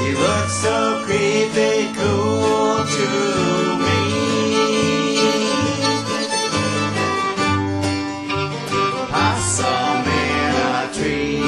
You look so creepy cool to me. Possum in a tree.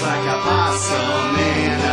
Like a possum in a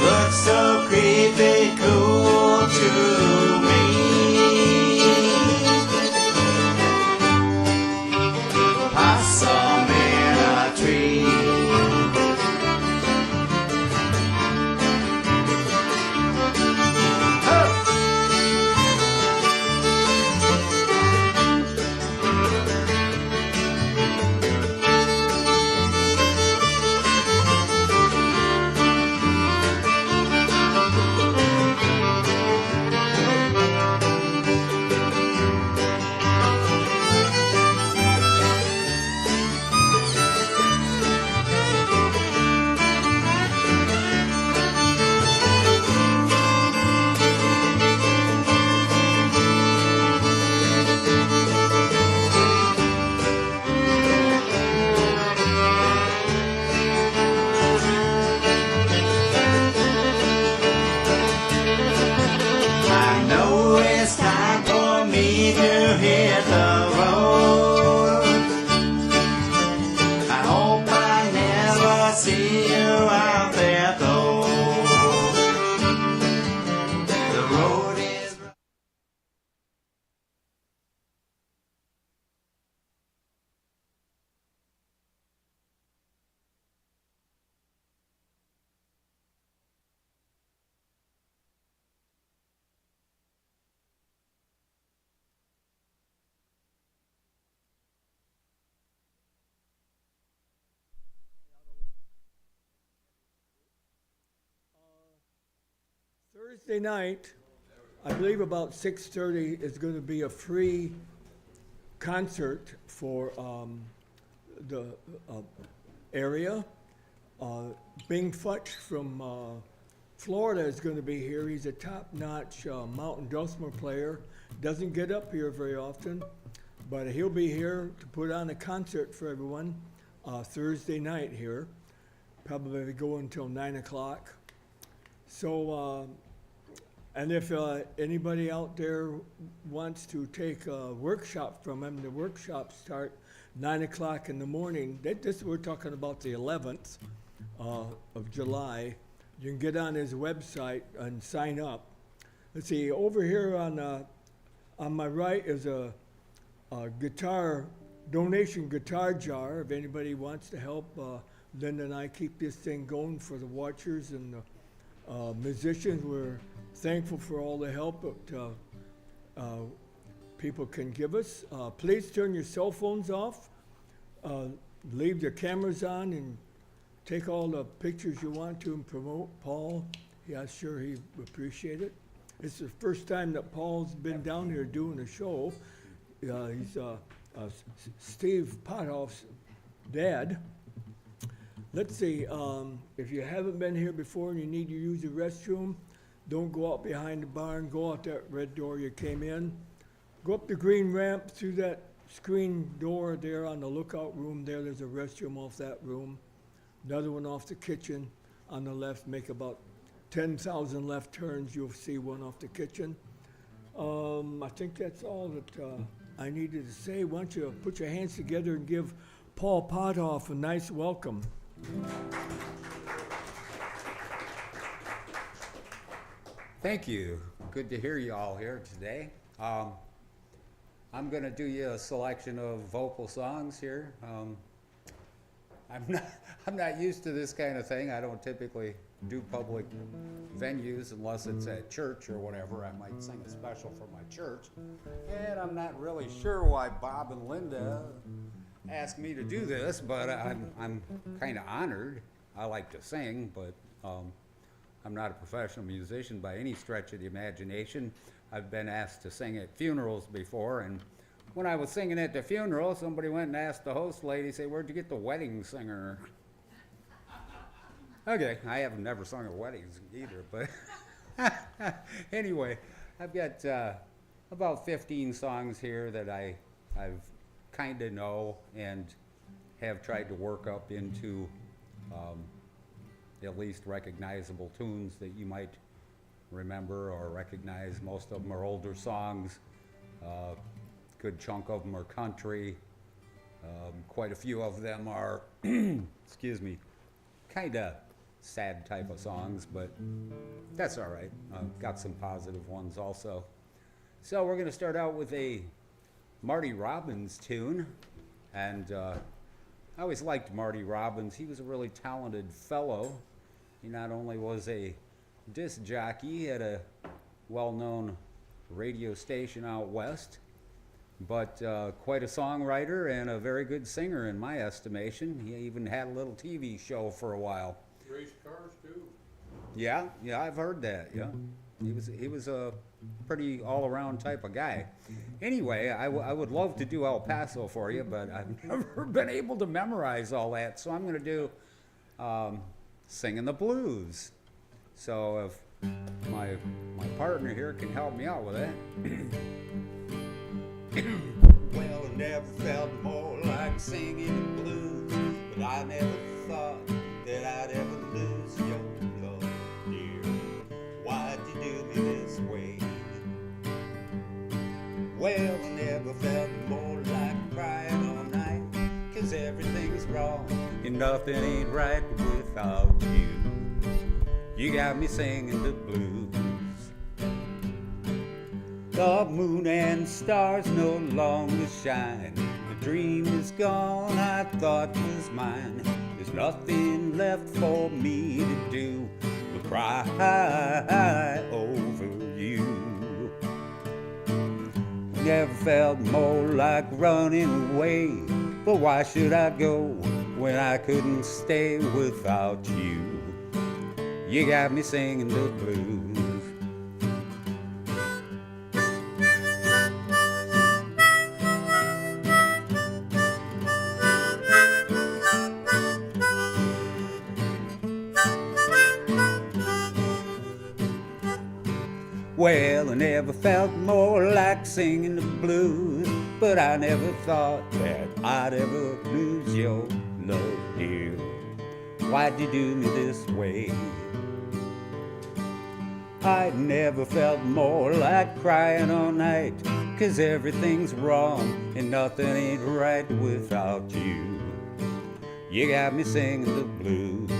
looks so creepy cool to me. Possum in a tree. I know it's time for me to hit the road. I hope I never see you out there though. The road is Thursday night, I believe about 6:30 is going to be a free concert for the area. Bing Futch from Florida is going to be here. He's a top-notch mountain dulcimer player. Doesn't get up here very often, but he'll be here to put on a concert for everyone Thursday night here. Probably go until 9 o'clock. So, and if anybody out there wants to take a workshop from him, the workshops start 9 o'clock in the morning. We're talking about the 11th of July. You can get on his website and sign up. Let's see, over here on my right is a guitar, donation guitar jar. If anybody wants to help, Linda and I keep this thing going for the watchers and the musicians. We're thankful for all the help that people can give us. Please turn your cell phones off. Leave the cameras on and take all the pictures you want to and promote Paul. Yeah, sure, he appreciate it. It's the first time that Paul's been down here doing a show. He's Steev Pothoff's dad. Let's see, if you haven't been here before and you need to use the restroom, don't go out behind the barn, go out that red door you came in. Go up the green ramp through that screen door there on the lookout room there. There's a restroom off that room. Another one off the kitchen on the left. Make about 10,000 left turns, you'll see one off the kitchen. I think that's all that I needed to say. Why don't you put your hands together and give Paul Pothoff a nice welcome. Thank you. Good to hear you all here today. I'm going to do you a selection of vocal songs here. I'm not used to this kind of thing. I don't typically do public venues unless it's at church or whatever. I might sing a special for my church. And I'm not really sure why Bob and Linda asked me to do this, but I'm kind of honored. I like to sing, but I'm not a professional musician by any stretch of the imagination. I've been asked to sing at funerals before, and when I was singing at the funeral, somebody went and asked the host lady, say, "Where'd you get the wedding singer?" Okay, I have never sung at weddings either, but anyway, I've got about 15 songs here that I've kind of know and have tried to work up into at least recognizable tunes that you might remember or recognize. Most of them are older songs. Good chunk of them are country. Quite a few of them are, excuse me, kind of sad type of songs, but that's all right. Got some positive ones also. So we're going to start out with a Marty Robbins tune, and I always liked Marty Robbins. He was a really talented fellow. He not only was a disc jockey at a well-known radio station out west, but quite a songwriter and a very good singer in my estimation. He even had a little TV show for a while. Race cars too. Yeah, I've heard that. Yeah, he was a pretty all-around type of guy. Anyway, I would love to do El Paso for you, but I've never been able to memorize all that. So I'm going to do Singing the Blues. So if my partner here can help me out with that. Well, I never felt more like singing the blues, but I never thought that I'd ever lose your love, dear. Why'd you do me this way? Well, I never felt more like crying all night, 'cause everything's wrong and nothing ain't right without you. You got me singing the blues. The moon and stars no longer shine. The dream is gone I thought was mine. There's nothing left for me to do but cry over you. Never felt more like running away, but why should I go when I couldn't stay without you? You got me singing the blues. Well, I never felt more like singing the blues, but I never thought that I'd ever lose your love, dear. Why'd you do me this way? I never felt more like crying all night, 'cause everything's wrong and nothing ain't right without you. You got me singing the blues.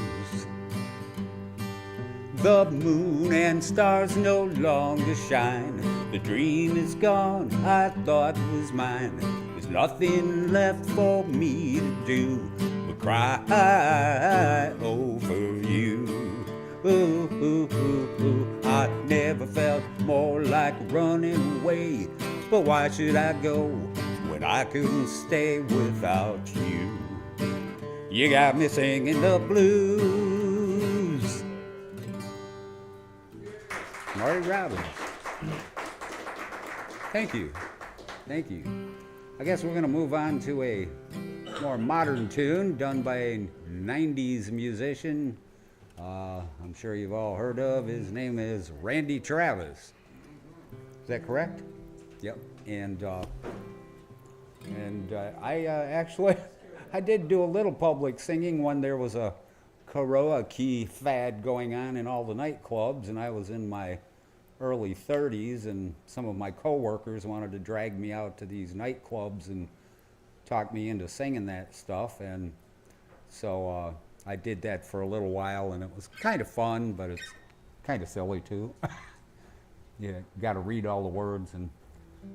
The moon and stars no longer shine. The dream is gone I thought was mine. There's nothing left for me to do but cry over you. Ooh, ooh, ooh, ooh. I never felt more like running away, but why should I go when I couldn't stay without you? You got me singing the blues. Marty Robbins. Thank you. Thank you. I guess we're going to move on to a more modern tune done by a 90s musician. I'm sure you've all heard of. His name is Randy Travis. Is that correct? Yep. And I actually, I did do a little public singing when there was a karaoke fad going on in all the nightclubs, and I was in my early 30s, and some of my coworkers wanted to drag me out to these nightclubs and talk me into singing that stuff, and so I did that for a little while, and it was kind of fun, but it's kind of silly too. You got to read all the words, and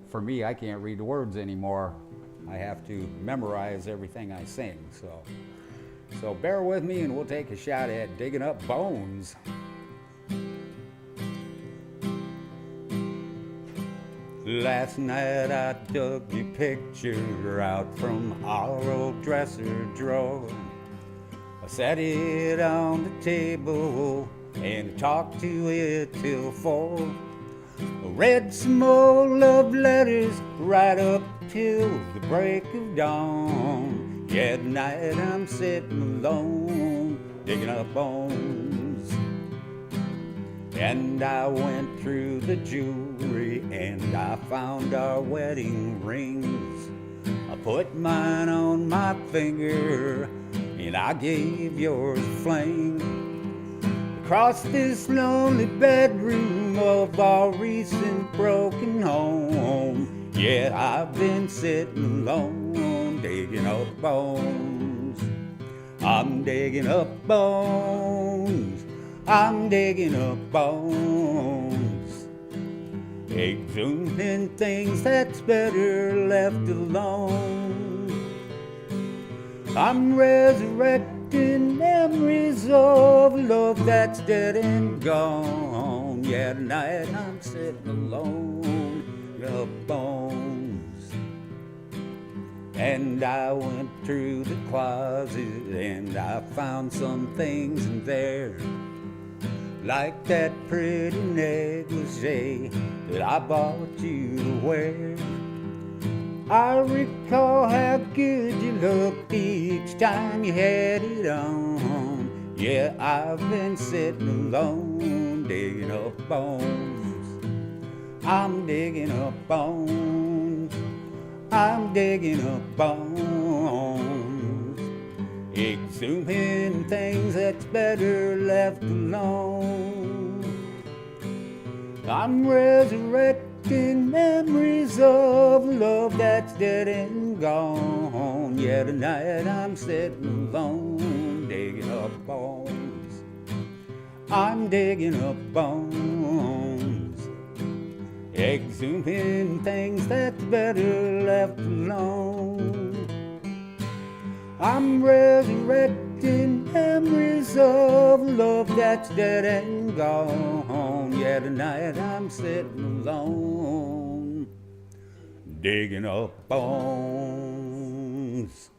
for me, I can't read the words anymore. I have to memorize everything I sing, so bear with me, and we'll take a shot at Digging Up Bones. Last night I dug your picture out from our old dresser drawer. I set it on the table and talked to it till 4. I read some old love letters right up till the break of dawn. Yeah, at night I'm sitting alone, digging up bones. And I went through the jewelry and I found our wedding rings. I put mine on my finger and I gave yours a fling. Across this lonely bedroom of our recent broken home, yeah, I've been sitting alone, digging up bones. I'm digging up bones. bones. I'm digging up bones. Exhuming things that's better left alone. I'm resurrecting memories of love that's dead and gone. Yeah, tonight I'm sitting alone, up bones. And I went through the closet and I found some things in there, like that pretty negligee that I bought you to wear. I recall how good you looked each time you had it on. Yeah, I've been sitting alone, digging up bones. I'm digging up bones. I'm digging up bones. Exhuming things that's better left alone. I'm resurrecting memories of love that's dead and gone. Yeah, tonight I'm sitting alone, digging up bones. I'm digging up bones. Exhuming things that's better left alone. I'm resurrecting memories of love that's dead and gone. Yeah, tonight I'm sitting alone, digging up bones.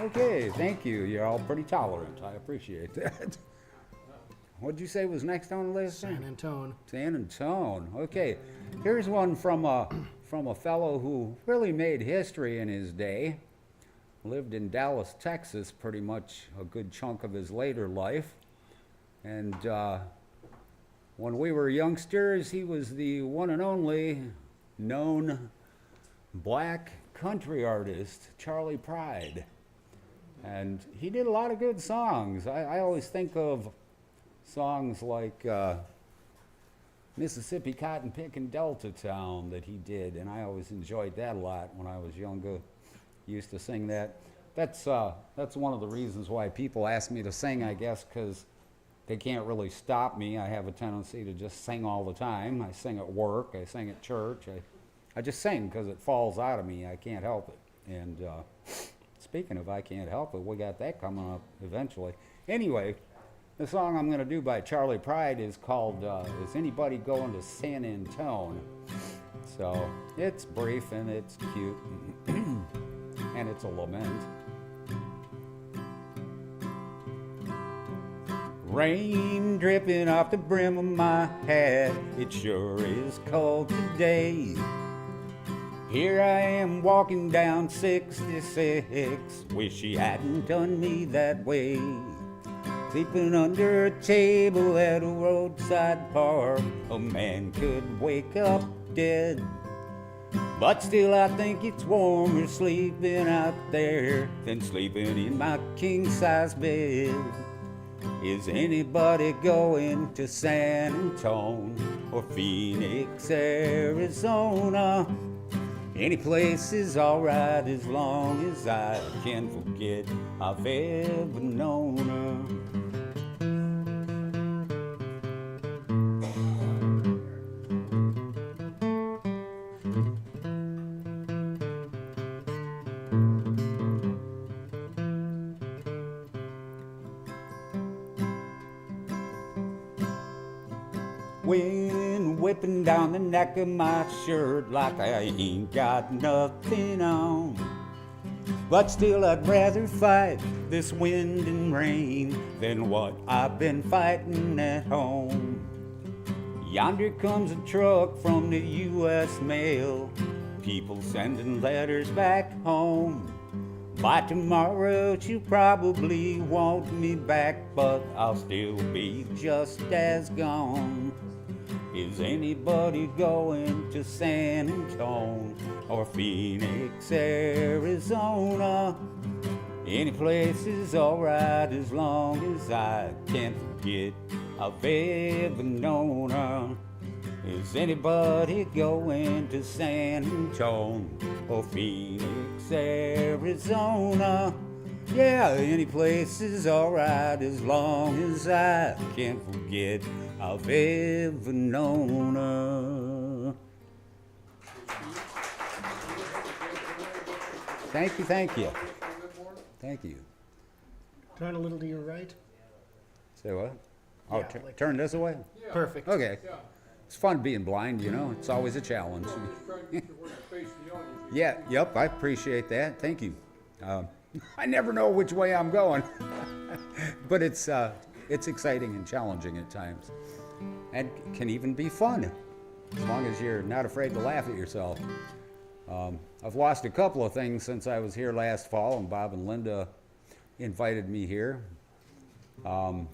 Okay, thank you. You're all pretty tolerant. I appreciate that. What'd you say was next on the list? San Antone. San Antone. Okay, here's one from a fellow who really made history in his day. Lived in Dallas, Texas, pretty much a good chunk of his later life. And when we were youngsters, he was the one and only known black country artist, Charlie Pride. And he did a lot of good songs. I always think of songs like Mississippi Cotton Pickin' Delta Town that he did, and I always enjoyed that a lot when I was younger. Used to sing that. That's one of the reasons why people ask me to sing, I guess, because they can't really stop me. I have a tendency to just sing all the time. I sing at work, I sing at church. I just sing because it falls out of me. I can't help it. And speaking of I can't help it, we got that coming up eventually. Anyway, the song I'm going to do by Charlie Pride is called Is Anybody Going to San Antone? So it's brief and it's cute and it's a lament. Rain dripping off the brim of my hat, it sure is cold today. Here I am walking down 66, wish he hadn't done me that way. Sleeping under a table at a roadside park, a man could wake up dead. But still I think it's warmer sleeping out there than sleeping in my king-size bed. Is anybody going to San Antone or Phoenix, Arizona? Any place is alright as long as I can forget I've ever known her. Wind whipping down the neck of my shirt like I ain't got nothing on. But still I'd rather fight this wind and rain than what I've been fighting at home. Yonder comes a truck from the U.S. mail, people sending letters back home. By tomorrow she'll probably want me back, but I'll still be just as gone. Is anybody going to San Antone or Phoenix, Arizona? Any place is alright as long as I can't forget I've ever known her. Is anybody going to San Antonio or Phoenix, Arizona? Yeah, any place is alright as long as I can't forget I've ever known her. Thank you, thank you. Thank you. Turn a little to your right. Say what? Oh, Yeah, like- turn this away? Perfect. Okay. It's fun being blind, you know. It's always a challenge. Yeah, yep, I appreciate that. Thank you. I never know which way I'm going, but it's exciting and challenging at times, and can even be fun, as long as you're not afraid to laugh at yourself. I've lost a couple of things since I was here last fall, and Bob and Linda invited me here. One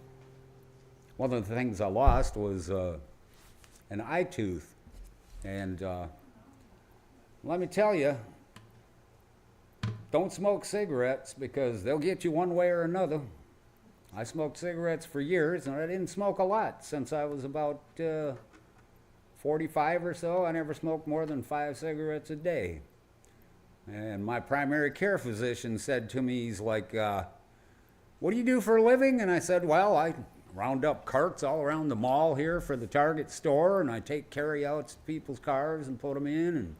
of the things I lost was an eye tooth, and let me tell you, don't smoke cigarettes because they'll get you one way or another. I smoked cigarettes for years, and I didn't smoke a lot since I was about 45 or so. I never smoked more than 5 cigarettes a day. And my primary care physician said to me, he's like, what do you do for a living? And I said, well, I round up carts all around the mall here for the Target store, and I take carry-outs to people's cars and put them in. And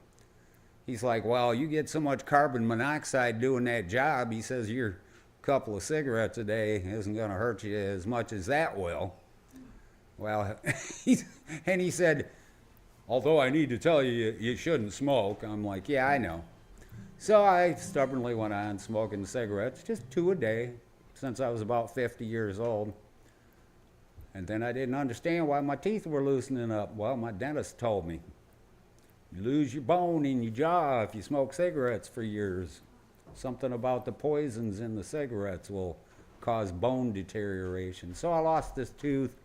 he's like, well, you get so much carbon monoxide doing that job. He says your couple of cigarettes a day isn't going to hurt you as much as that will. Well, and he said, although I need to tell you, you shouldn't smoke. I'm like, yeah, I know. So I stubbornly went on smoking cigarettes, just 2 a day, since I was about 50 years old. And then I didn't understand why my teeth were loosening up. Well, my dentist told me, you lose your bone in your jaw if you smoke cigarettes for years. Something about the poisons in the cigarettes will cause bone deterioration. So I lost this tooth.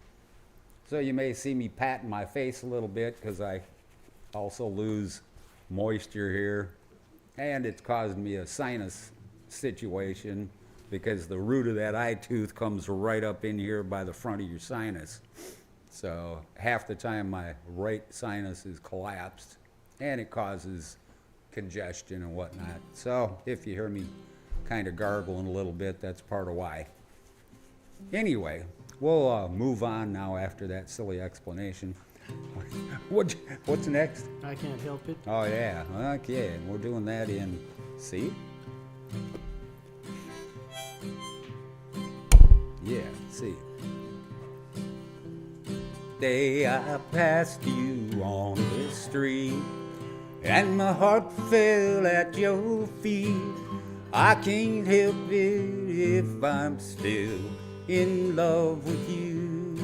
So you may see me patting my face a little bit because I also lose moisture here. And it's caused me a sinus situation because the root of that eye tooth comes right up in here by the front of your sinus. So half the time my right sinus is collapsed, and it causes congestion and whatnot. So if you hear me kind of gargling a little bit, that's part of why. Anyway, we'll move on now after that silly explanation. What's next? I can't help it. Oh yeah, okay, we're doing that in C. Yeah, C. Day I passed you on the street, and my heart fell at your feet. I can't help it if I'm still in love with you.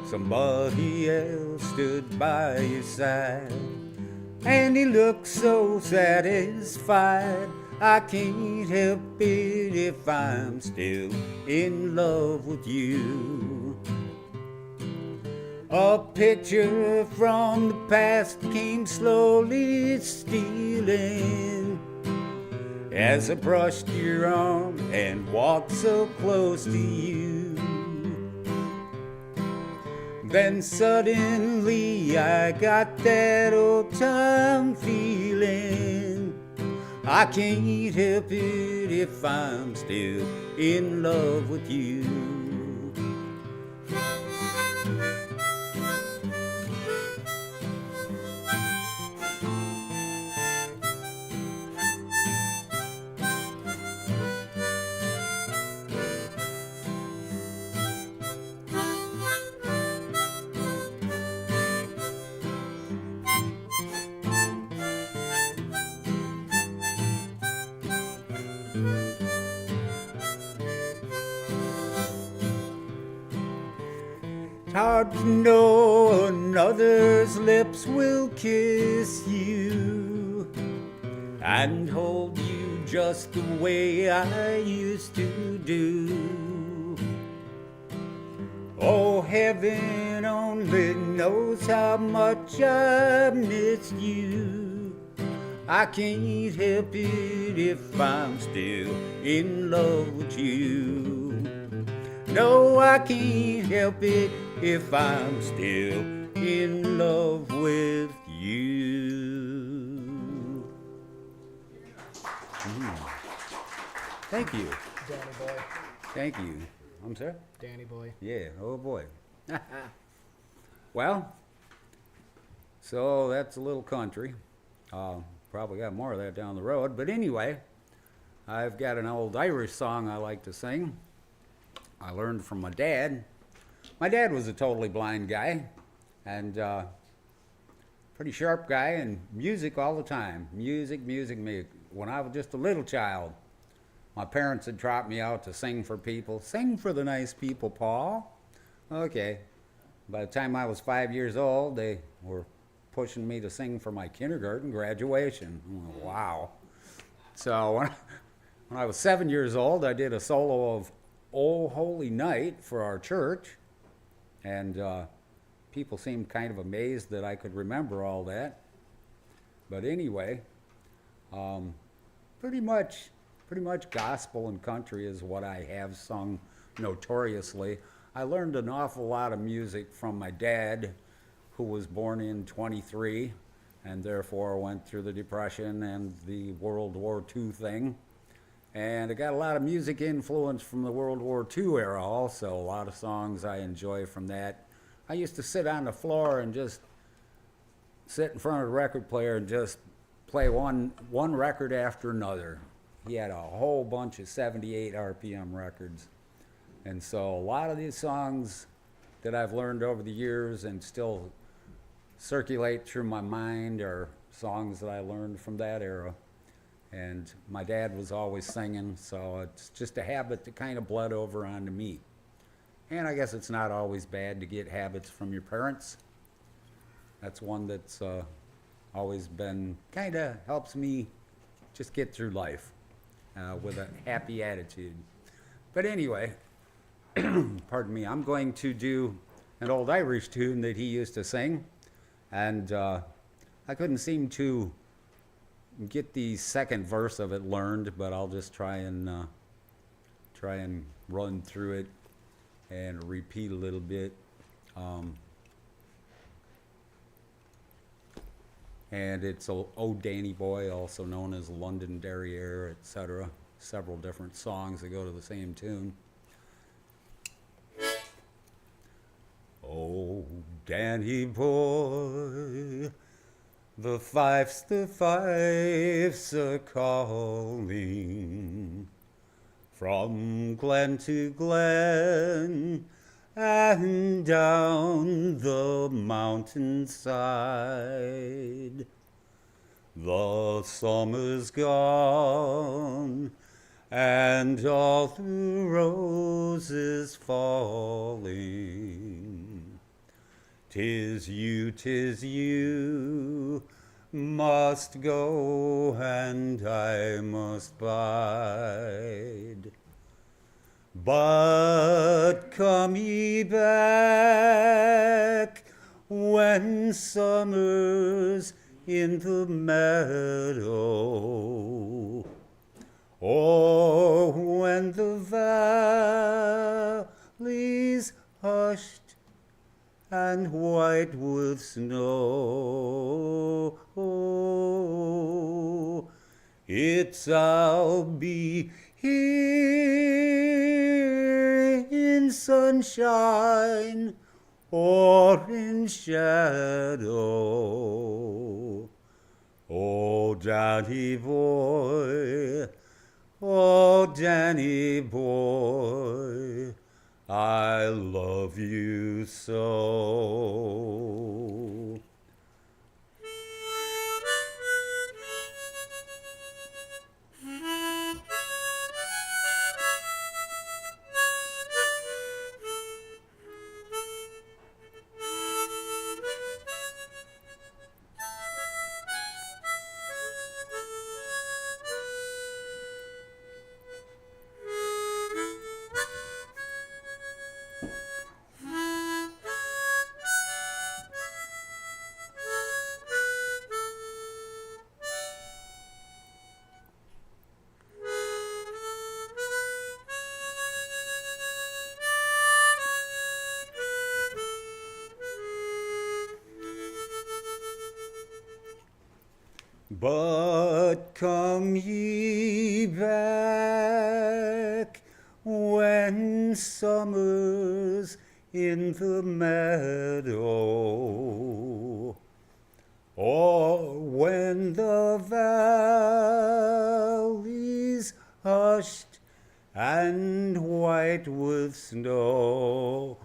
Somebody else stood by your side, and he looked so satisfied. I can't help it if I'm still in love with you. A picture from the past came slowly stealing as I brushed your arm and walked so close to you. Then suddenly I got that old time feeling. I can't help it if I'm still in love with you. It's hard to know another's lips will kiss you and hold you just the way I used to do. Oh, heaven only knows how much I missed you. I can't help it if I'm still in love with you. No, I can't help it if I'm still in love with you. Thank you. Danny boy. Thank you. I'm sorry? Danny boy. Yeah, oh boy. Well, so that's a little country. Probably got more of that down the road. But anyway, I've got an old Irish song I like to sing. I learned from my dad. My dad was a totally blind guy and pretty sharp guy, and music all the time. Music, music, music. When I was just a little child, my parents had trot me out to sing for people. Sing for the nice people, Paul. Okay. By the time I was 5 years old, they were pushing me to sing for my kindergarten graduation. Wow. So when I was 7 years old, I did a solo of "Oh Holy Night" for our church, and people seemed kind of amazed that I could remember all that. But anyway, pretty much gospel and country is what I have sung notoriously. I learned an awful lot of music from my dad, who was born in 23 and therefore went through the Depression and the World War II thing. And I got a lot of music influence from the World War II era also. A lot of songs I enjoy from that. I used to sit on the floor and just sit in front of the record player and just play one record after another. He had a whole bunch of 78 RPM records. And so a lot of these songs that I've learned over the years and still circulate through my mind are songs that I learned from that era. And my dad was always singing, so it's just a habit that kind of bled over onto me. And I guess it's not always bad to get habits from your parents. That's one that's always been, kind of helps me just get through life with a happy attitude. But anyway, pardon me, I'm going to do an old Irish tune that he used to sing. And I couldn't seem to get the second verse of it learned, but I'll just try and run through it and repeat a little bit. And it's "Oh Danny Boy," also known as "London Derriere," etc. Several different songs that go to the same tune. Oh, Danny boy, the fifes a calling from glen to glen and down the mountainside. The summer's gone and all the roses falling. 'Tis you must go and I must bide. But come ye back when summer's in the meadow, or when the valley's hushed and white with snow. It's I'll be here in sunshine or in shadow. Oh, Danny boy, oh, Danny boy, I love you so. But come ye back when summer's in the meadow, or when the valley's hushed and white with snow.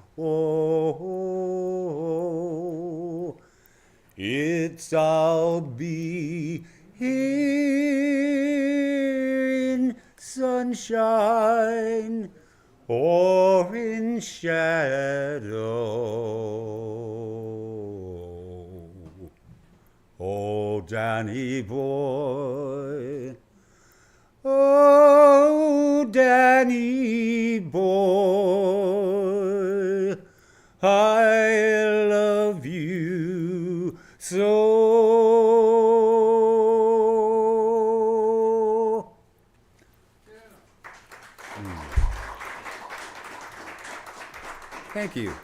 It's I'll be here in sunshine or in shadow. Oh, Danny boy, oh, Danny boy, I love you so. Thank you.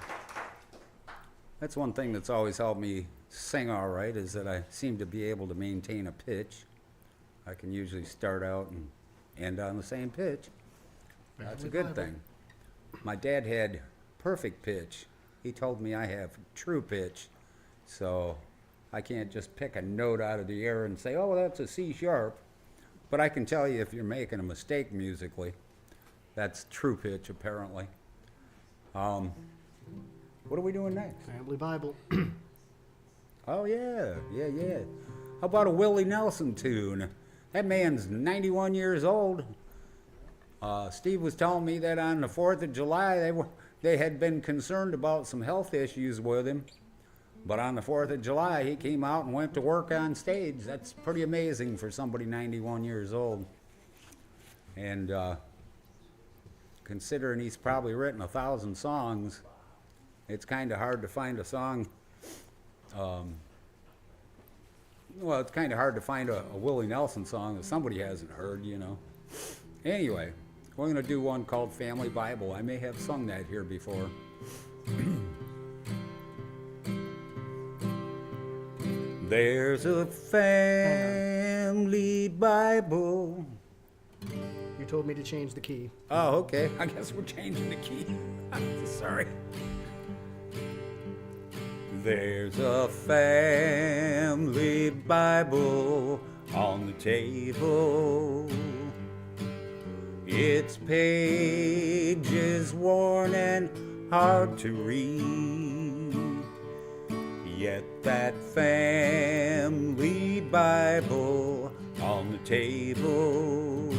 That's one thing that's always helped me sing all right, is that I seem to be able to maintain a pitch. I can usually start out and end on the same pitch. That's a good thing. My dad had perfect pitch. He told me I have true pitch. So I can't just pick a note out of the air and say, oh, that's a C sharp. But I can tell you if you're making a mistake musically. That's true pitch, apparently. What are we doing next? Family Bible. Oh, yeah. How about a Willie Nelson tune? That man's 91 years old. Steve was telling me that on the 4th of July, they had been concerned about some health issues with him. But on the 4th of July, he came out and went to work on stage. That's pretty amazing for somebody 91 years old. And considering he's probably written 1,000 songs, it's kind of hard to find a song. Well, it's kind of hard to find a Willie Nelson song that somebody hasn't heard, you know. Anyway, we're going to do one called Family Bible. I may have sung that here before. There's a family Bible. You told me to change the key. Oh, okay. I guess we're changing the key. Sorry. There's a family Bible on the table. Its pages worn and hard to read. Yet that family Bible on the table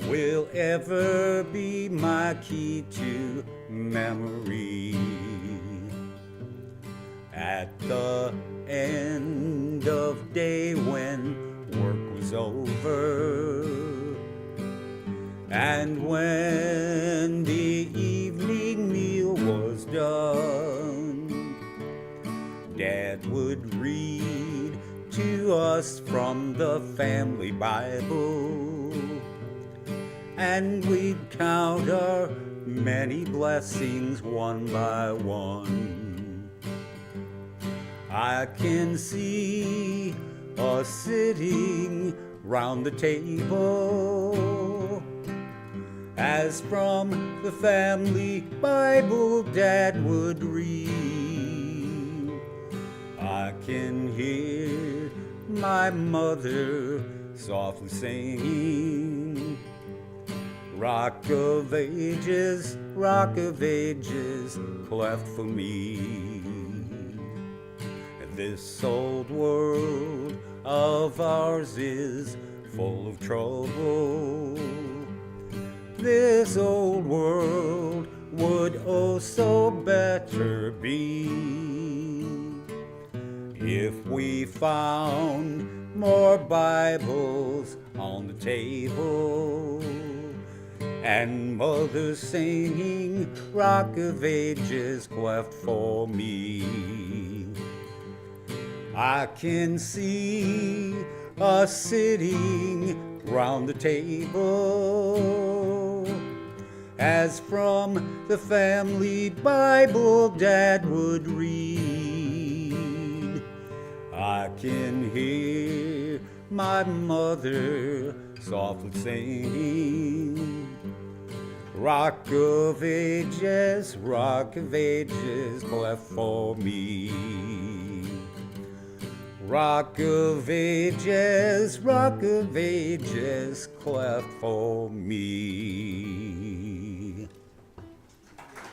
will ever be my key to memory. At the end of day when work was over, and when the evening meal was done, Dad would read to us from the family Bible, and we'd count our many blessings one by one. I can see us sitting round the table, as from the family Bible Dad would read. I can hear my mother softly singing, Rock of Ages, cleft for me. This old world of ours is full of trouble. This old world would oh so better be if we found more Bibles on the table, and mothers singing Rock of Ages cleft for me. I can see us sitting round the table, as from the family Bible Dad would read. I can hear my mother softly singing. Rock of ages, cleft for me. Rock of ages, cleft for me.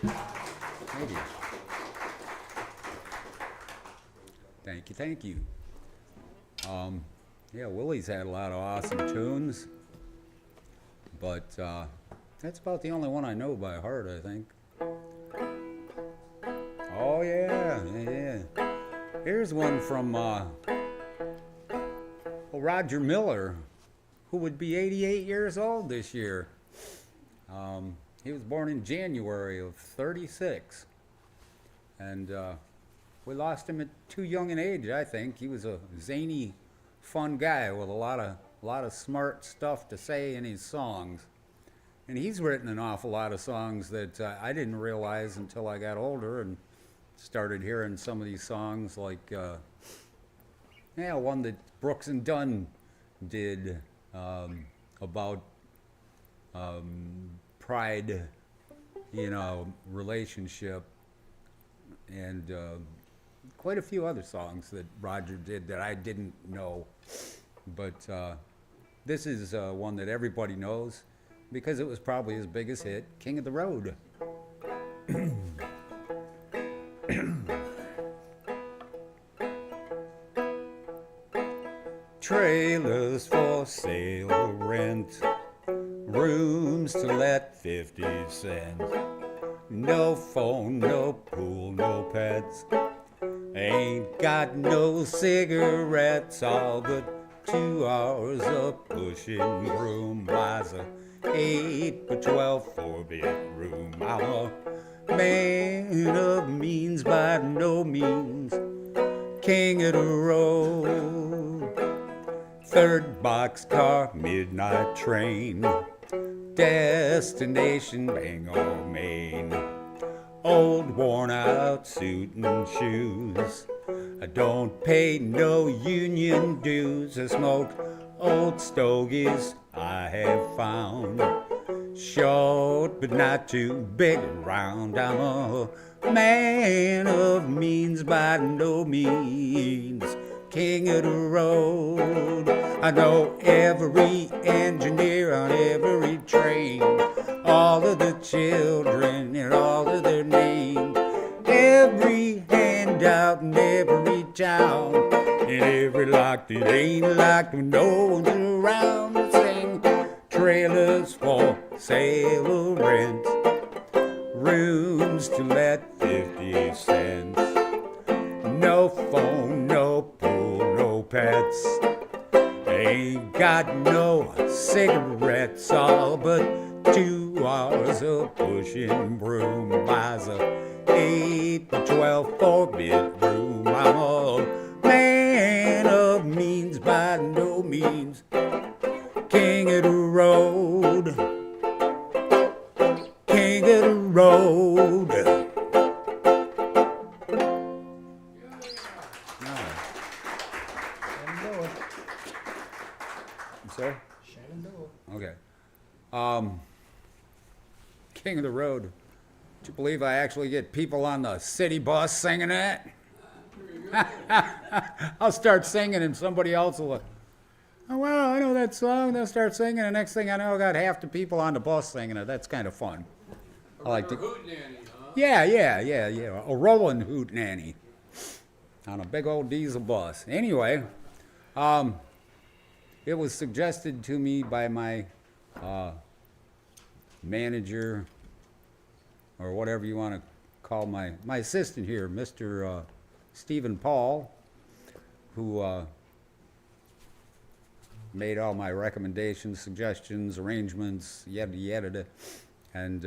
Thank you. Thank you, thank you. Yeah, Willie's had a lot of awesome tunes, but that's about the only one I know by heart, I think. Oh yeah, yeah. Here's one from Roger Miller, who would be 88 years old this year. He was born in January of '36, and we lost him at too young an age, I think. He was a zany, fun guy with a lot of smart stuff to say in his songs. And he's written an awful lot of songs that I didn't realize until I got older and started hearing some of these songs, like one that Brooks and Dunn did about pride, relationship, and quite a few other songs that Roger did that I didn't know. But this is one that everybody knows because it was probably his biggest hit, King of the Road. Trailers for sale or rent, rooms to let 50 cents. No phone, no pool, no pets. Ain't got no cigarettes, all but 2 hours of pushing broom. Buys a 8 by 12 4-bedroom. I'm a man of means by no means, king of the road. Third boxcar, midnight train, destination Bangor, Maine. Old worn out suit and shoes, I don't pay no union dues. I smoke old stogies I have found, short but not too big around. I'm a man of means by no means, king of the road. I know every engineer on every train, all of the children and all of their names, every handout in every town, and every lock that ain't locked when no one's around. To sing trailers for sale or rent, rooms to let 50 cents. No phone, no pool, no pets. Ain't got no cigarettes, all but 2 hours of pushing broom. Buys a 8 by 12 4-bedroom. I'm a man of means by no means, king of the road, king of the road. Sir? Okay. King of the Road. Would you believe I actually get people on the city bus singing that? I'll start singing and somebody else will, oh, well, I know that song. They'll start singing, and next thing I know, I got half the people on the bus singing it. That's kind of fun. I like to. Hootenanny, huh? Yeah. A rolling hootenanny on a big old diesel bus. Anyway, it was suggested to me by my manager, or whatever you want to call my assistant here, Mr. Stephen Paul, who made all my recommendations, suggestions, arrangements, yada yada. And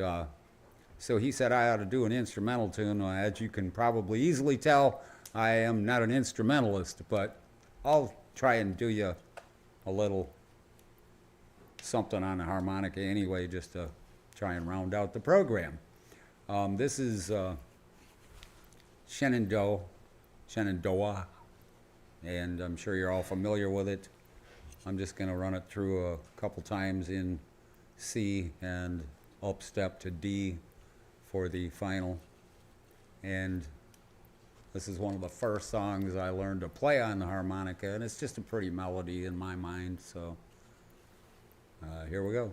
so he said I ought to do an instrumental tune. As you can probably easily tell, I am not an instrumentalist, but I'll try and do you a little something on the harmonica anyway, just to try and round out the program. This is Shenandoah, and I'm sure you're all familiar with it. I'm just going to run it through a couple times in C and up step to D for the final. And this is one of the first songs I learned to play on the harmonica, and it's just a pretty melody in my mind, so here we go.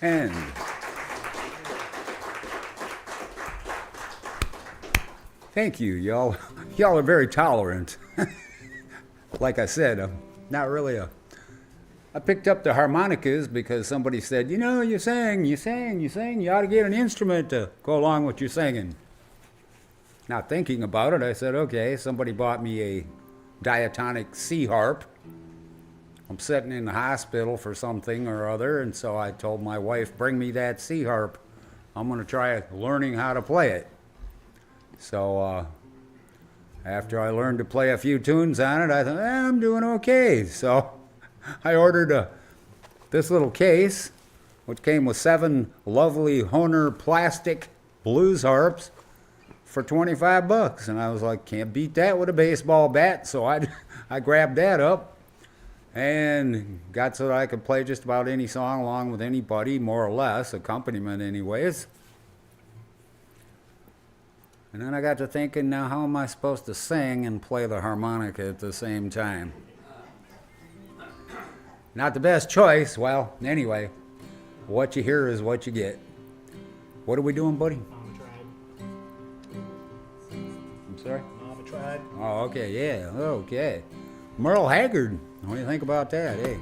And thank you, y'all. Y'all are very tolerant. Like I said, I'm not really I picked up the harmonicas because somebody said, you know, you sing, you ought to get an instrument to go along with your singing. Not thinking about it, I said, okay, somebody bought me a diatonic C harp. I'm sitting in the hospital for something or other, and so I told my wife, bring me that C harp. I'm going to try learning how to play it. So after I learned to play a few tunes on it, I thought, I'm doing okay. So I ordered this little case, which came with 7 lovely Hohner plastic blues harps for $25. And I was like, can't beat that with a baseball bat. So I grabbed that up and got so that I could play just about any song along with anybody, more or less, accompaniment anyways. And then I got to thinking, now how am I supposed to sing and play the harmonica at the same time? Not the best choice. Well, anyway, what you hear is what you get. What are we doing, buddy? Mama tried. I'm sorry? Mama tried. Oh, okay, yeah, okay. Merle Haggard, what do you think about that, eh?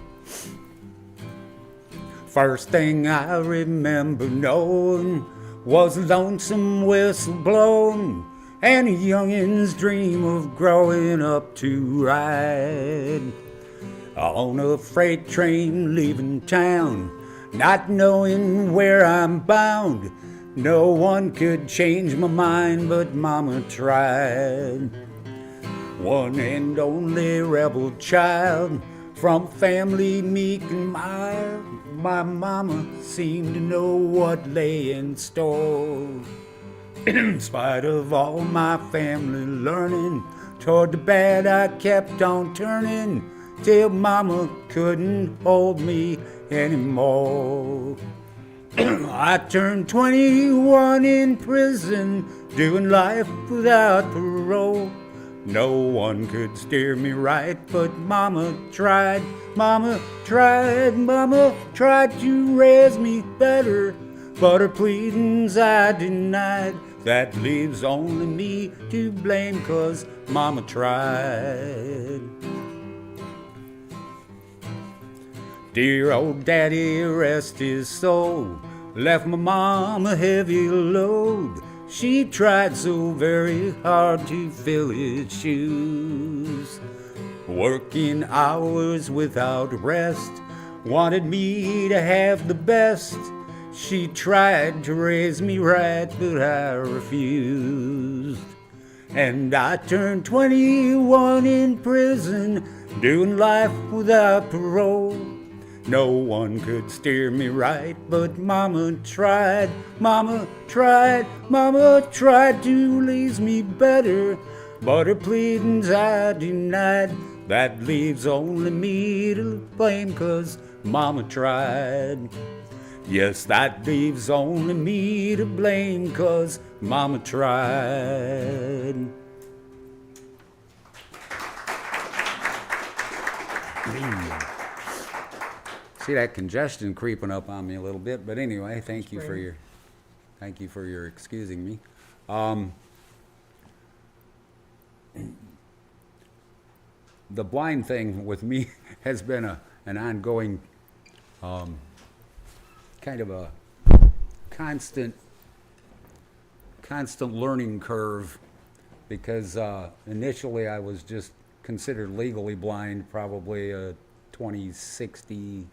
First thing I remember knowing was a lonesome whistle blowing and a youngin's dream of growing up to ride on a freight train leaving town, not knowing where I'm bound. No one could change my mind, but Mama tried. One and only rebel child, From family meek and mild, my mama seemed to know what lay in store. In spite of all my family learning, toward the bad I kept on turning, till mama couldn't hold me anymore. I turned 21 in prison, doing life without parole. No one could steer me right, but mama tried, mama tried, mama tried to raise me better, but her pleadings I denied. That leaves only me to blame, 'cause mama tried. Dear old daddy, rest his soul, left my mom a heavy load. She tried so very hard to fill his shoes, working hours without rest, wanted me to have the best. She tried to raise me right, but I refused. And I turned 21 in prison, doing life without parole. No one could steer me right, but mama tried, mama tried, mama tried to raise me better, but her pleadings I denied. That leaves only me to blame, 'cause mama tried. Yes, that leaves only me to blame, 'cause mama tried. See that congestion creeping up on me a little bit, but anyway, thank you for your excusing me. The blind thing with me has been an ongoing kind of a constant learning curve, because initially I was just considered legally blind, probably 2060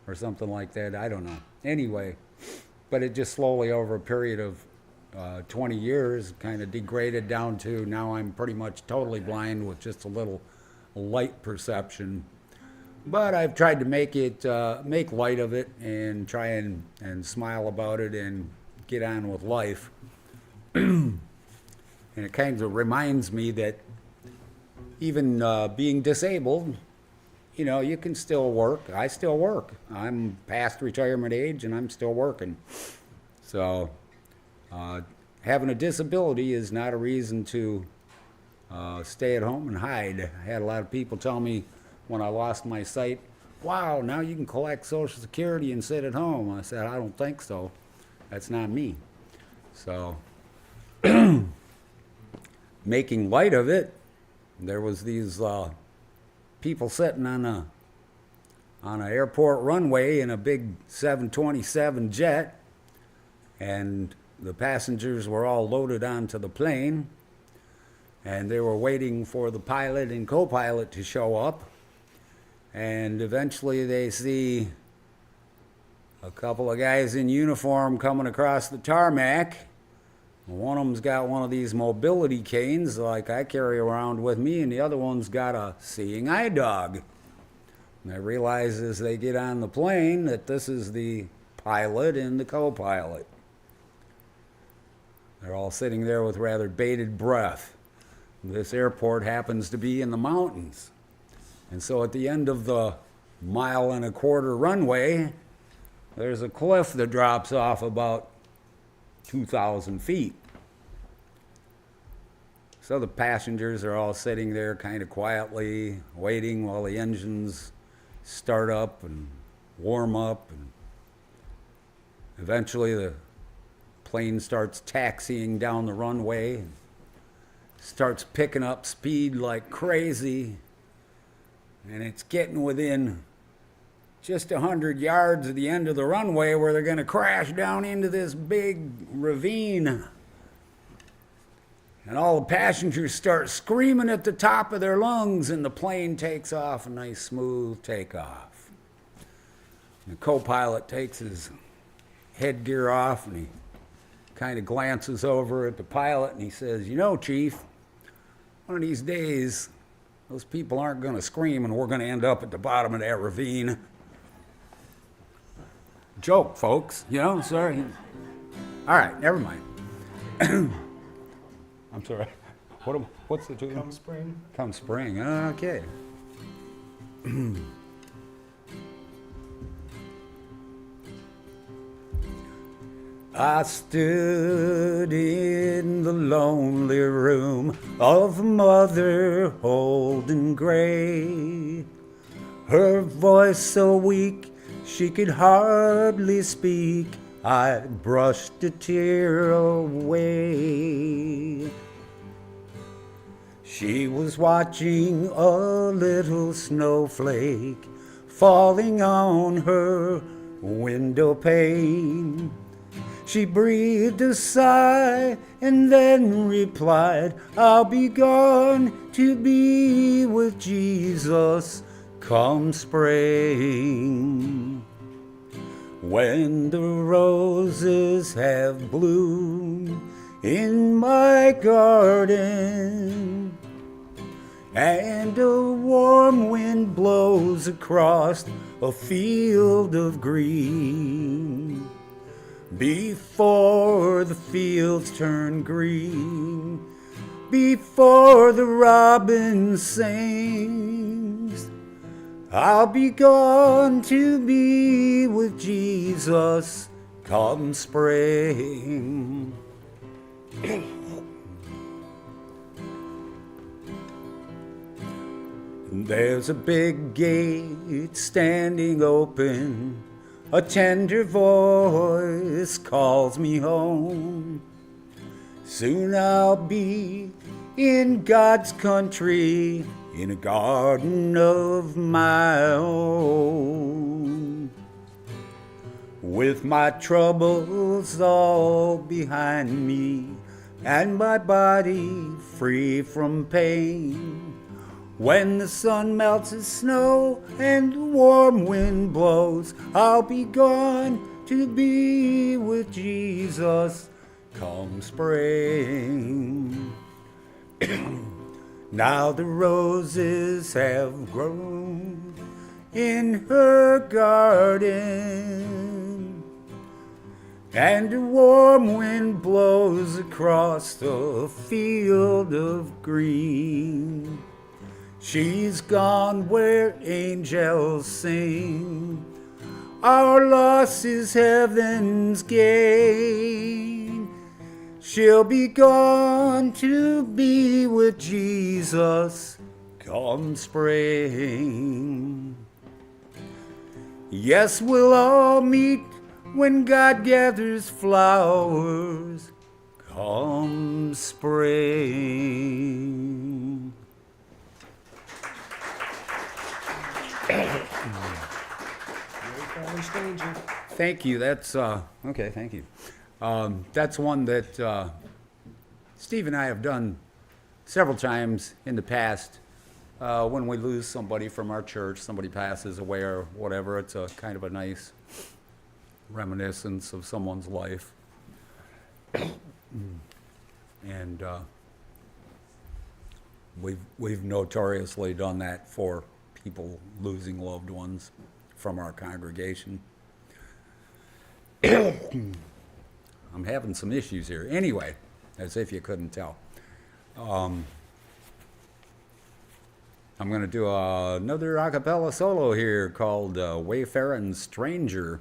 or something like that. I don't know. Anyway, but it just slowly over a period of 20 years kind of degraded down to now I'm pretty much totally blind with just a little light perception. But I've tried to make light of it and try and smile about it and get on with life. And it kind of reminds me that even being disabled, you know, you can still work. I still work. I'm past retirement age and I'm still working. So having a disability is not a reason to stay at home and hide. I had a lot of people tell me when I lost my sight, wow, now you can collect Social Security and sit at home. I said, I don't think so. That's not me. So making light of it, there was these people sitting on an airport runway in a big 727 jet, and the passengers were all loaded onto the plane, and they were waiting for the pilot and co-pilot to show up, and eventually they see a couple of guys in uniform coming across the tarmac. One of them's got one of these mobility canes like I carry around with me, and the other one's got a seeing eye dog. And they realize as they get on the plane that this is the pilot and the co-pilot. They're all sitting there with rather bated breath. This airport happens to be in the mountains. And so at the end of the 1.25 mile runway, there's a cliff that drops off about 2,000 feet. So the passengers are all sitting there kind of quietly waiting while the engines start up and warm up, and eventually the plane starts taxiing down the runway and starts picking up speed like crazy, and it's getting within just 100 yards of the end of the runway where they're going to crash down into this big ravine. And all the passengers start screaming at the top of their lungs, and the plane takes off a nice smooth takeoff. And the co-pilot takes his headgear off and he kind of glances over at the pilot and he says, you know, Chief, one of these days those people aren't going to scream and we're going to end up at the bottom of that ravine. Joke, folks, you know, sorry. All right, never mind. I'm sorry. What's the tune? Come spring. Come spring, okay. I stood in the lonely room of Mother Holden Gray. Her voice so weak she could hardly speak. I brushed a tear away. She was watching a little snowflake falling on her window pane. She breathed a sigh and then replied, I'll be gone to be with Jesus come spring. When the roses have bloomed in my garden and a warm wind blows across a field of green, before the fields turn green, before the robin sings, I'll be gone to be with Jesus come spring. There's a big gate standing open. A tender voice calls me home. Soon I'll be in God's country, in a garden of my own. With my troubles all behind me, and my body free from pain. When the sun melts as snow and the warm wind blows, I'll be gone to be with Jesus come spring. Now the roses have grown in her garden, and a warm wind blows across the field of green. She's gone where angels sing. Our loss is heaven's gain. She'll be gone to be with Jesus come spring. Yes, we'll all meet when God gathers flowers come spring. Thank you. That's okay. Thank you. That's one that Steve and I have done several times in the past. When we lose somebody from our church, somebody passes away or whatever, it's a kind of a nice reminiscence of someone's life. And we've notoriously done that for people losing loved ones from our congregation. I'm having some issues here. Anyway, as if you couldn't tell. I'm going to do another a cappella solo here called Wayfarin' Stranger.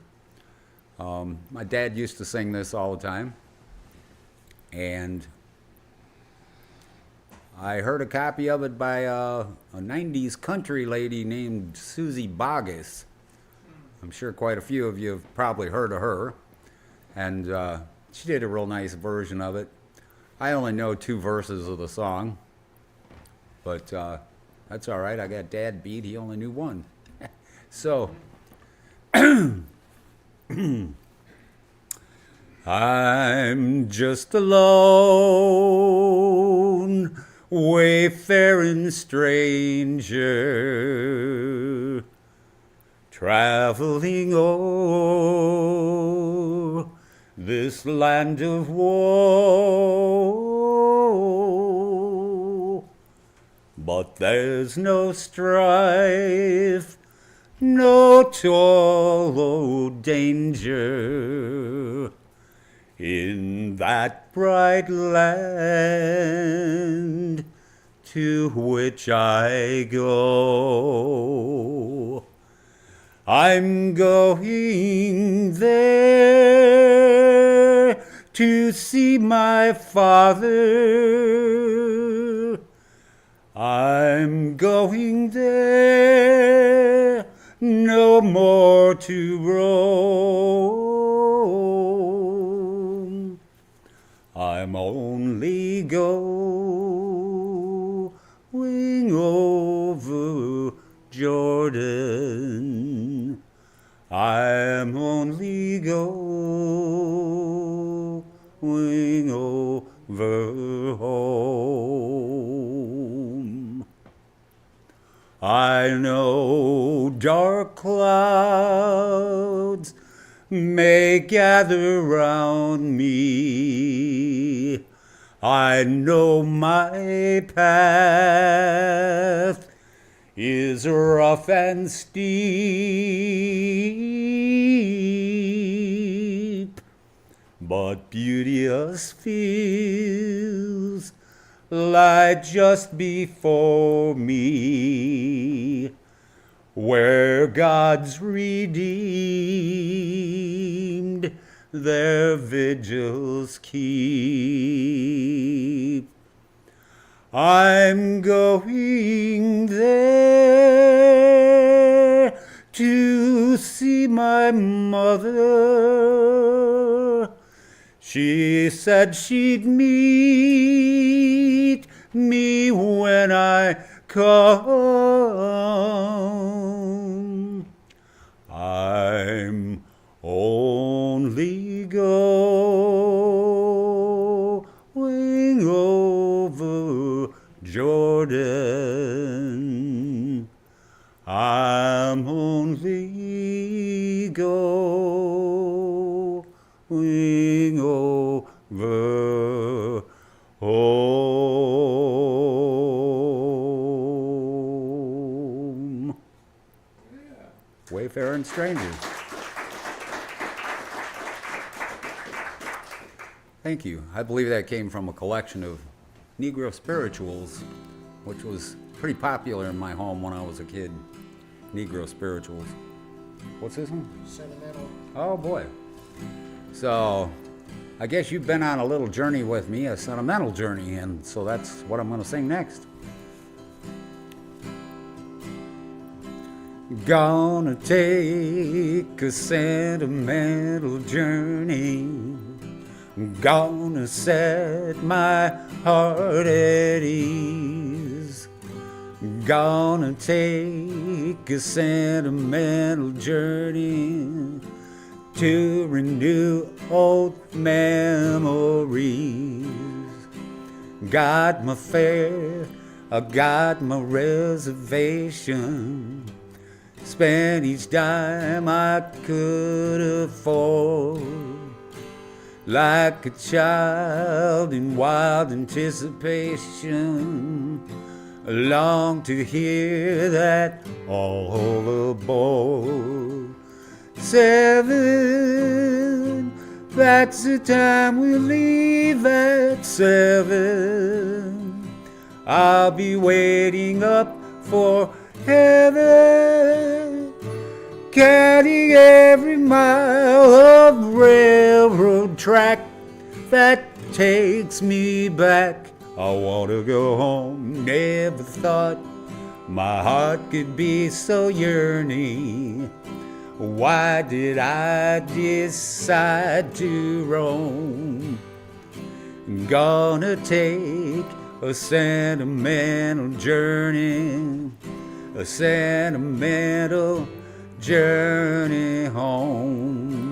My dad used to sing this all the time. And I heard a copy of it by a 90s country lady named Susie Boggess. I'm sure quite a few of you have probably heard of her. And she did a real nice version of it. I only know 2 verses of the song. But that's all right. I got Dad beat. He only knew 1. So, I'm just a lone, wayfaring stranger, traveling o'er this land of woe. but there's no strife, no toil or danger in that bright land to which I go. I'm going there to see my father. I'm going there no more to roam. I'm only going over Jordan. I'm only going over home. I know dark clouds may gather round me. I know my path is rough and steep, but beauteous fields lie just before me, where God's redeemed their vigils keep. I'm going there to see my mother. She said she'd meet me when I come. I'm only going over Jordan. I'm only going over home. Wayfaring strangers. Thank you. I believe that came from a collection of Negro spirituals, which was pretty popular in my home when I was a kid. Negro spirituals. What's this one? Sentimental. Oh boy. So, I guess you've been on a little journey with me, a sentimental journey, and so that's what I'm going to sing next. Gonna take a sentimental journey. Gonna set my heart at ease. Gonna take a sentimental journey to renew old memories. Got my fare, I got my reservation. Spent each dime I could afford. Like a child in wild anticipation, I long to hear that all aboard. 7, that's the time we leave at 7. I'll be waiting up for heaven, counting every mile of railroad track that takes me back. I want to go home. Never thought my heart could be so yearning. Why did I decide to roam? Gonna take a sentimental journey, a sentimental journey home.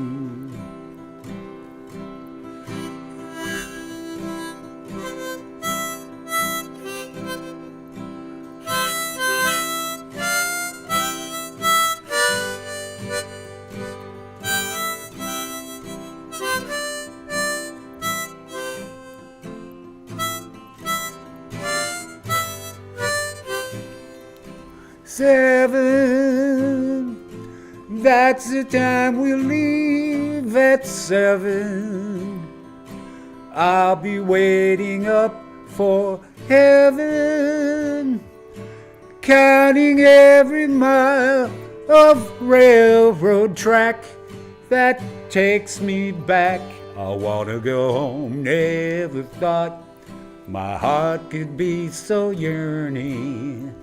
7, that's the time we'll leave at 7. I'll be waiting up for heaven, counting every mile of railroad track that takes me back. I wanna go home. Never thought my heart could be so yearning.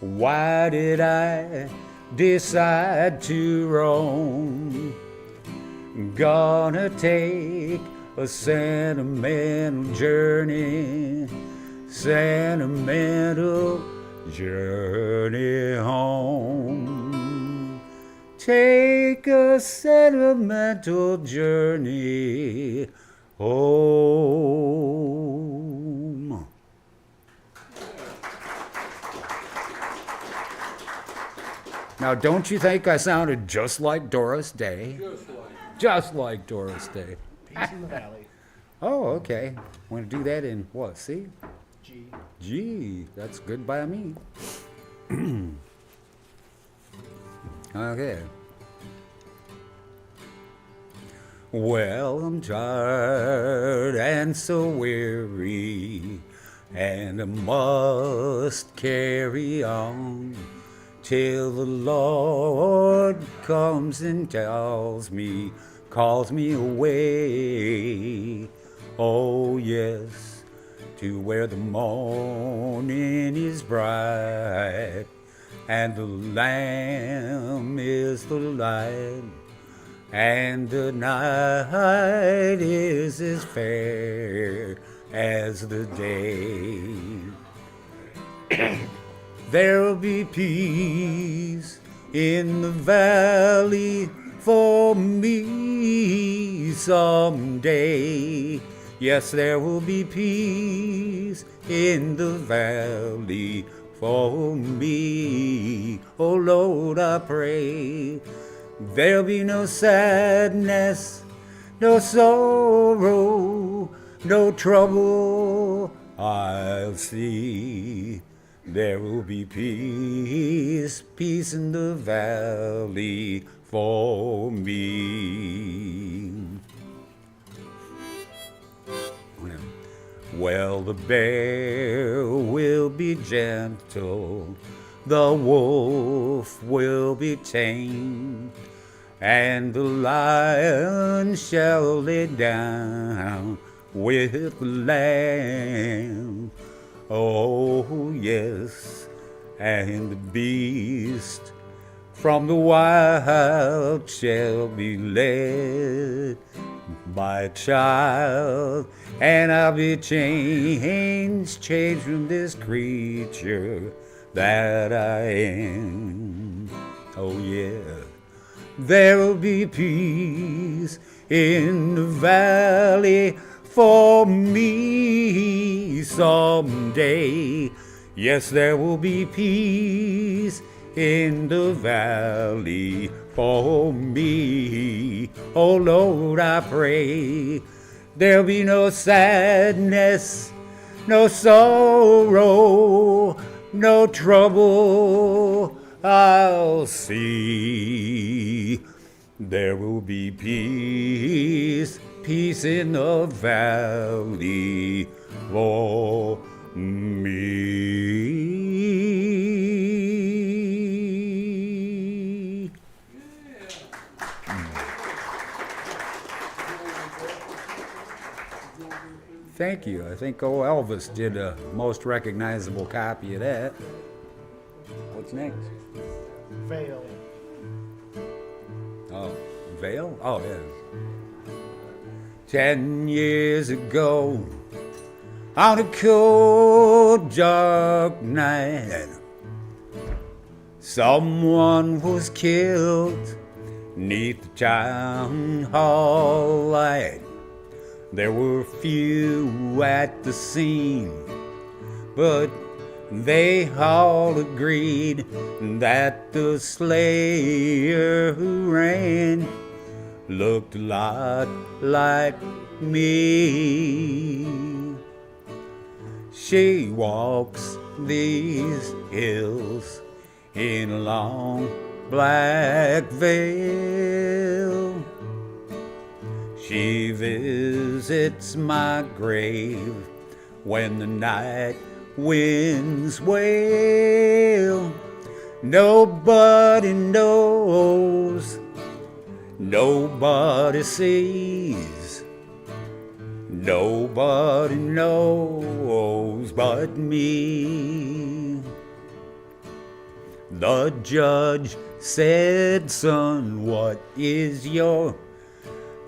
Why did I decide to roam? Gonna take a sentimental journey, sentimental journey home. Take a sentimental journey home. Now, don't you think I sounded just like Doris Day? Just like Doris Day. Peace in the valley. Oh, okay. Want to do that in what, C? G. G. That's good by me. Okay. Well, I'm tired and so weary, and I must carry on till the Lord comes and calls me away. Oh yes, to where the morning is bright and the Lamb is the light, and the night is as fair as the day. There'll be peace in the valley for me someday. Yes, there will be peace in the valley for me. Oh Lord, I pray there'll be no sadness, no sorrow, no trouble I'll see. There will be peace, peace in the valley for me. Well, the bear will be gentle, the wolf will be tame, and the lion shall lay down with the lamb. Oh, yes, and the beast from the wild shall be led by a child, and I'll be changed from this creature that I am. Oh, yeah, there'll be peace in the valley for me someday. Yes, there will be peace in the valley for me. Oh Lord, I pray there'll be no sadness, no sorrow, no trouble I'll see. There will be peace, peace in the valley for me. Thank you. I think Elvis did a most recognizable copy of that. What's next? Fail. Oh, Vale? Oh, yeah. 10 years ago, on a cold, dark night, someone was killed 'neath the town hall light. There were few at the scene, but they all agreed that the slayer who ran looked a lot like me. She walks these hills in a long black veil. She visits my grave when the night winds wail. Nobody knows, nobody sees, nobody knows but me. The judge said, son, what is your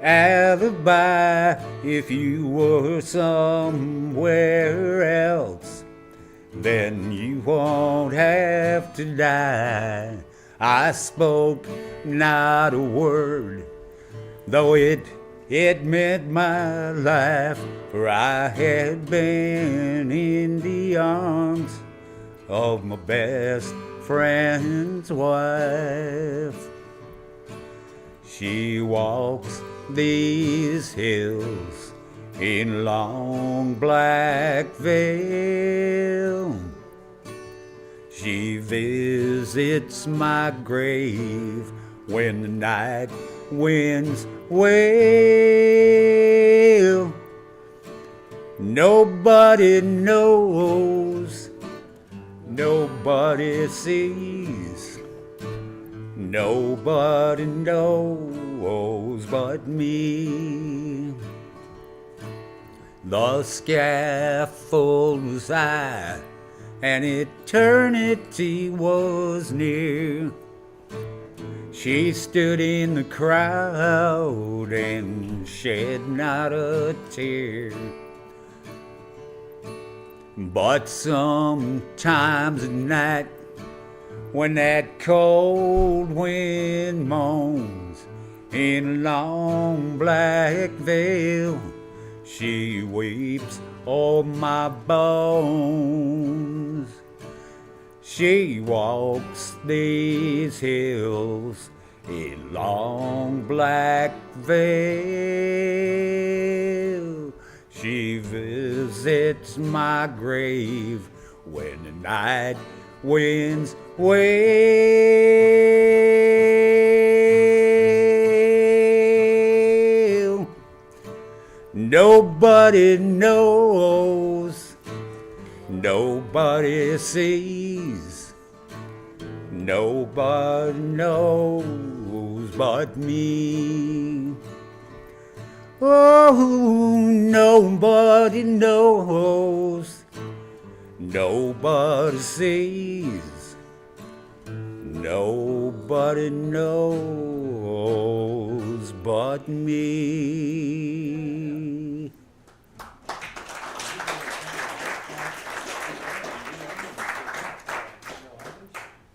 alibi? If you were somewhere else, then you won't have to die. I spoke not a word, though it meant my life, for I had been in the arms of my best friend's wife. She walks these hills in long black veil. She visits my grave when the night winds wail. Nobody knows, nobody sees, nobody knows but me. The scaffold was high, and eternity was near. She stood in the crowd and shed not a tear. But sometimes at night, when that cold wind moans in a long black veil, she weeps o'er my bones. She walks these hills in long black veil. She visits my grave when the night winds wail. Nobody knows, nobody sees, nobody knows but me. Oh, nobody knows, nobody sees, nobody knows but me.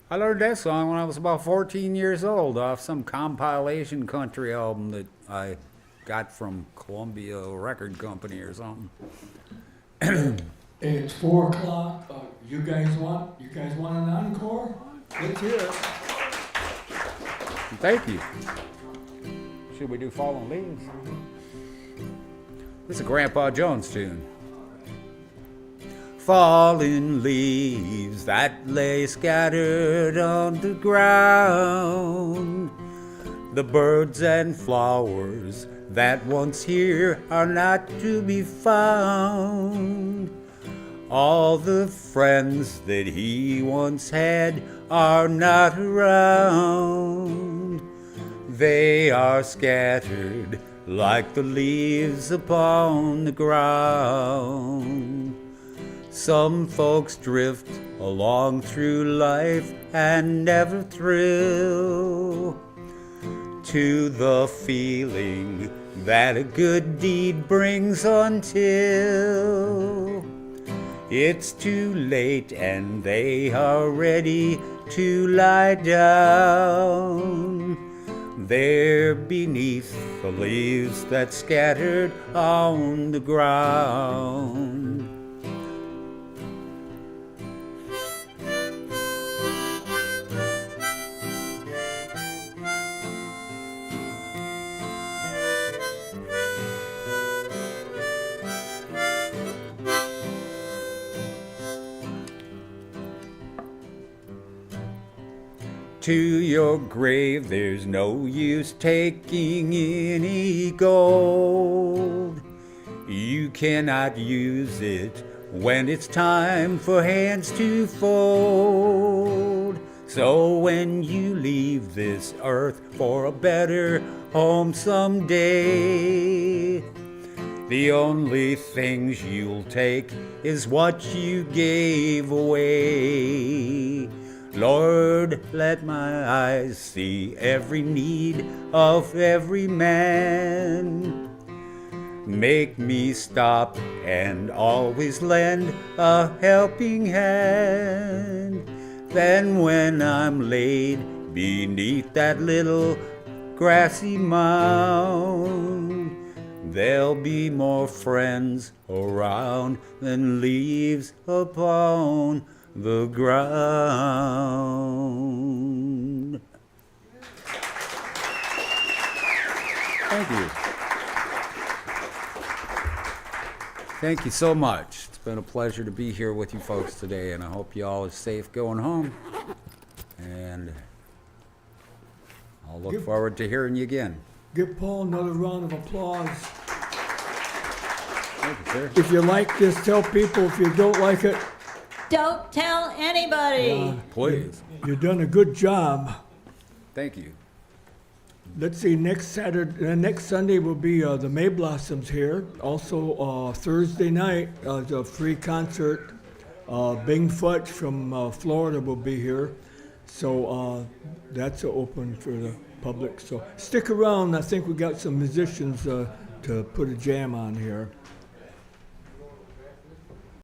I learned that song when I was about 14 years old off some compilation country album that I got from Columbia Record Company or something. It's 4 o'clock. You guys want an encore? Let's hear it. Thank you. Should we do Fallen Leaves? This is a Grandpa Jones tune. Fallen leaves that lay scattered on the ground, the birds and flowers that once here are not to be found. All the friends that he once had are not around. They are scattered like the leaves upon the ground. Some folks drift along through life and never thrill to the feeling that a good deed brings until it's too late and they are ready to lie down there beneath the leaves that scattered on the ground. to your grave, there's no use taking any gold. You cannot use it when it's time for hands to fold. So when you leave this earth for a better home someday, the only things you'll take is what you gave away. Lord, let my eyes see every need of every man. Make me stop and always lend a helping hand. Then when I'm laid beneath that little grassy mound, there'll be more friends around than leaves upon the ground. Thank you. Thank you so much. It's been a pleasure to be here with you folks today, and I hope you all are safe going home. And I'll look forward to hearing you again. Give Paul another round of applause. Thank you, sir. If you like this, tell people. If you don't like it, Don't tell anybody. Please. you've done a good job. Thank you. Let's see, next Sunday will be the May Blossoms here. Also, Thursday night, a free concert. Bing Futch from Florida will be here. So that's open for the public. So stick around. I think we got some musicians to put a jam on here.